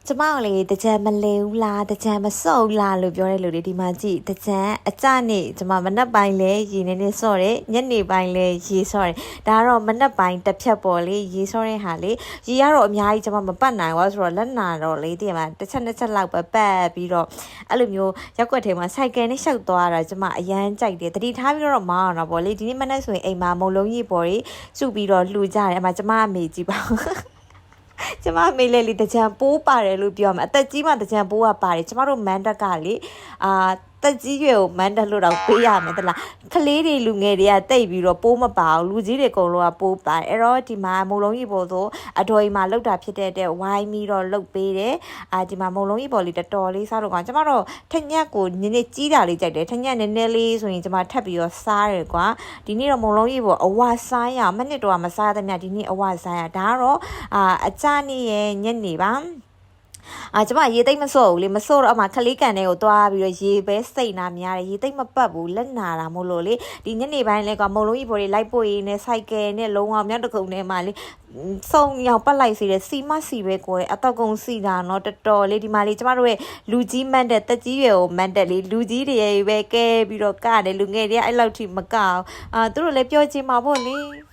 ကျမတို့လေတကြံမလဲဘူးလားတကြံမစော့ဘူးလားလို့ပြောတဲ့လူတွေဒီမှာကြည့်တကြံအကြနေကျမမနက်ပိုင်းလဲရေနေစော့တယ်ညနေပိုင်းလဲရေစော့တယ်ဒါကတော့မနက်ပိုင်းတစ်ဖြတ်ပေါ်လေရေစော့တဲ့ဟာလေရေကတော့အများကြီးကျမမပတ်နိုင်ဘူးဆိုတော့လက်နာတော့လေတည်မှာတစ်ချက်နှစ်ချက်လောက်ပဲပတ်ပြီးတော့အဲ့လိုမျိုးရက်ွက်ထဲမှာစိုက်ကယ်နဲ့ရှောက်သွားတာကျမအရန်ကြိုက်တယ်တတိထားပြီးတော့မအောင်တော့ဗောလေဒီနေ့မနက်ဆိုရင်အိမ်မှာမုံလုံးကြီးပေါ်ကြီးစုပြီးတော့လှူကြတယ်အမကျမအမေကြည့်ပါကျမမေးလေလေတကြံပိုးပါတယ်လို့ပြောမှာအသက်ကြီးမှတကြံပိုးကပါတယ်ကျမတို့မန်တက်ကလေတက်ကြီးရွယ်ကိုမန်တက်လို့တော့ပေးရမယ်တလားကလေးတွေလူငယ်တွေကတိတ်ပြီးတော့ပိုးမပါဘူးလူကြီးတွေအကုန်လုံးကပိုးပါတယ်အဲ့တော့ဒီမှာမုံလုံးကြီးပေါ်ဆိုအတော်ကြီးမှာလောက်တာဖြစ်တဲ့ဝိုင်းပြီးတော့လုတ်ပေးတယ်ဒီမှာမုံလုံးကြီးပေါ်လေးတော်တော်လေးစားတော့ကောင်ကျမတို့ထက်ညက်ကိုနည်းနည်းကြီးတာလေးကြိုက်တယ်ထက်ညက်နည်းနည်းလေးဆိုရင်ကျမထပ်ပြီးတော့စားတယ်ကွာဒီနေ့တော့မုံလုံးကြီးပေါ်အဝစားရမနစ်တော့မစားသမျှဒီနေ့အဝစားရဒါကတော့အကြနေရဲ့ညက်နေပါကျမရေသိမ့်မစော့ဘူးလေမစော့တော့အမှခလေးကန်တဲ့ကိုသွားပြီးတော့ရေပဲစိတ်နာများတယ်ရေသိမ့်မပတ်ဘူးလက်နာတာမို့လို့လေဒီညနေပိုင်းလဲကမုံလုံးကြီးပေါ်လေးလိုက်ပို့ရင်းနဲ့စိုက်ကယ်နဲ့လုံးဝမြောက်တကုံထဲမှာလေစုံရောက်ပတ်လိုက်စီတယ်စီမစီပဲကိုယ်အတော့ကုံစီတာနော်တော်တော်လေးဒီမှာလေးကျမတို့ရဲ့လူကြီးမန်တဲ့တက်ကြီးရွယ်ကိုမန်တဲ့လေးလူကြီးတွေပဲကဲပြီးတော့ကတယ်လူငယ်တွေကအဲ့လောက်ထိမကောက်သူတို့လည်းပြောချင်မှာပေါ့လေ